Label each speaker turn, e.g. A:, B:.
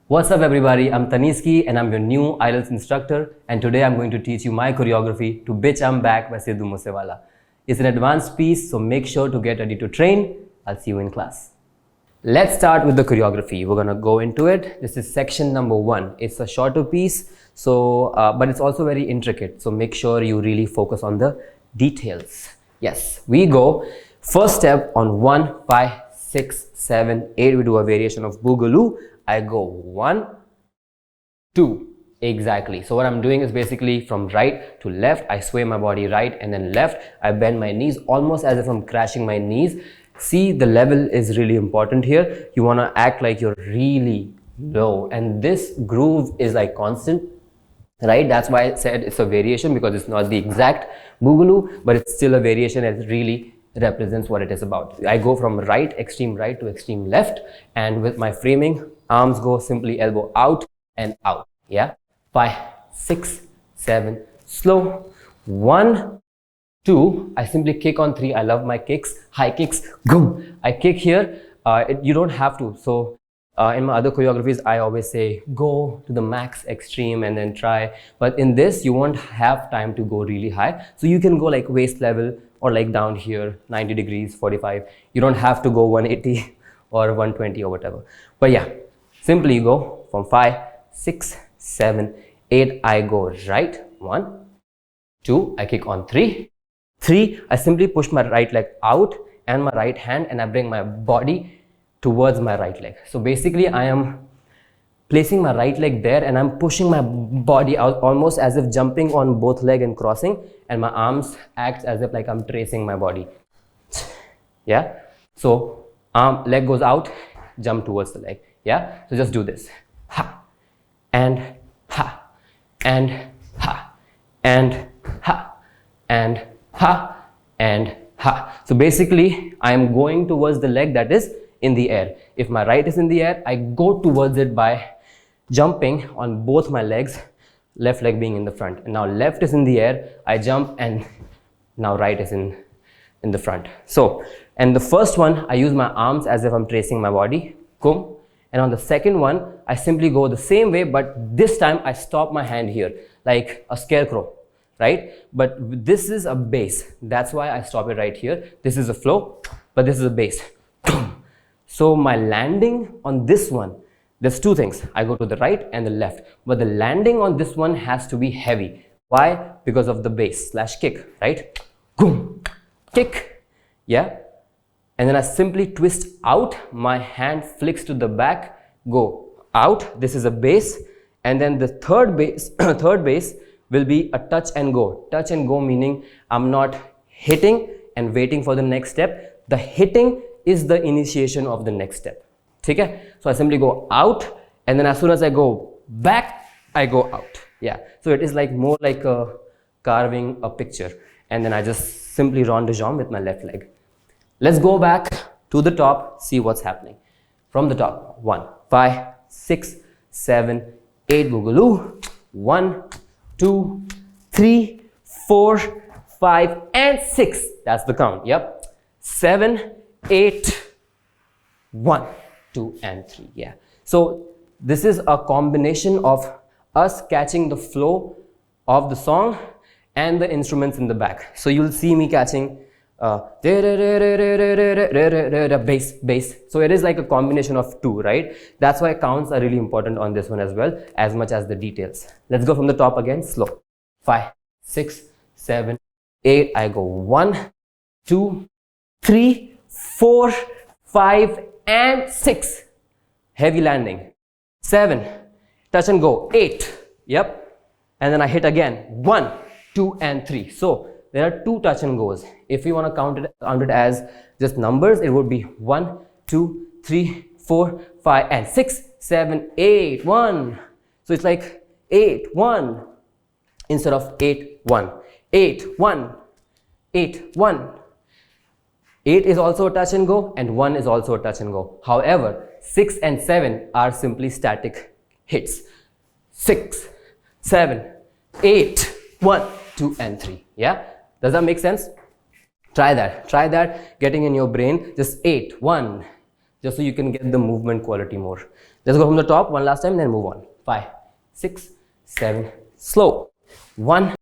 A: What's up everybody, I'm Taneesky and I'm your new IDALS instructor, and today I'm going to teach you my choreography to Bitch I'm Back by Sidhu Moose Wala. It's an advanced piece, so make sure to get ready to train. I'll see you in class. Let's start with the choreography. We're gonna go into it. This is section number 1. It's a shorter piece, but it's also very intricate, so make sure you really focus on the details. Yes, we go. First step on 1, 5, 6, 7, 8. We do a variation of Boogaloo. I go 1, 2, exactly. So what I'm doing is basically from right to left, I sway my body right and then left. I bend my knees almost as if I'm crashing my knees. See, the level is really important here. You want to act like you're really low, and this groove is like constant, right? That's why I said it's a variation, because it's not the exact Boogaloo, but it's still a variation that really represents what it is about. I go from right, extreme right to extreme left, and with my framing, arms go simply elbow out and out. Yeah, 5, 6, 7, slow. 1, 2, I simply kick on 3. I love my kicks, high kicks. Boom! I kick here. You don't have to. So in my other choreographies, I always say go to the max extreme and then try. But in this, you won't have time to go really high. So you can go like waist level or like down here, 90 degrees, 45. You don't have to go 180 or 120 or whatever. But yeah, simply go from 5, 6, 7, 8. I go right. 1, 2, I kick on 3. 3, I simply push my right leg out and my right hand, and I bring my body towards my right leg. So basically I am placing my right leg there and I'm pushing my body out almost as if jumping on both leg and crossing, and my arms act as if like I'm tracing my body. Yeah, so leg goes out, jump towards the leg. Yeah, so just do this. Ha and ha and ha and ha and ha and ha. So basically I am going towards the leg that is in the air. If my right is in the air, I go towards it by jumping on both my legs, left leg being in the front. And now left is in the air, I jump, and now right is in the front. So, and the first one, I use my arms as if I'm tracing my body. Boom. And on the second one, I simply go the same way, but this time I stop my hand here like a scarecrow, right? But this is a bass. That's why I stop it right here. This is a flow, but this is a bass. So my landing on this one, there's two things. I go to the right and the left, but the landing on this one has to be heavy. Why? Because of the bass slash kick, right? Boom, kick, yeah. And then I simply twist out, my hand flicks to the back, go out. This is a bass. And then the third bass will be a touch and go. Touch and go meaning I'm not hitting and waiting for the next step. The hitting is the initiation of the next step. Okay? So I simply go out, and then as soon as I go back, I go out. Yeah. So it is like more like carving a picture. And then I just simply rond de jambe with my left leg. Let's go back to the top, see what's happening. From the top, 1, 5, 6, 7, 8, Boogaloo. 1, 2, 3, 4, 5, and 6. That's the count. Yep. 7, 8, 1, 2, and 3. Yeah. So this is a combination of us catching the flow of the song and the instruments in the back. So you'll see me catching bass, bass. So it is like a combination of two, right? That's why counts are really important on this one as well, as much as the details. Let's go from the top again, slow. 5, 6, 7, 8. I go 1, 2, 3, 4, 5, and 6. Heavy landing. 7, touch and go. 8, yep. And then I hit again. 1, 2, and 3. So there are 2 touch and goes. If you want to count it as just numbers, it would be 1, 2, 3, 4, 5, and 6, 7, 8, 1. So it's like 8, 1 instead of 8, 1. 8, 1, 8, 1. 8 is also a touch and go, and 1 is also a touch and go. However, 6 and 7 are simply static hits. 6, 7, 8, 1, 2, and 3. Yeah? Does that make sense? Try that. Try that getting in your brain. Just 8, 1, just so you can get the movement quality more. Let's go from the top one last time, then move on. 5, 6, 7, slow. 1,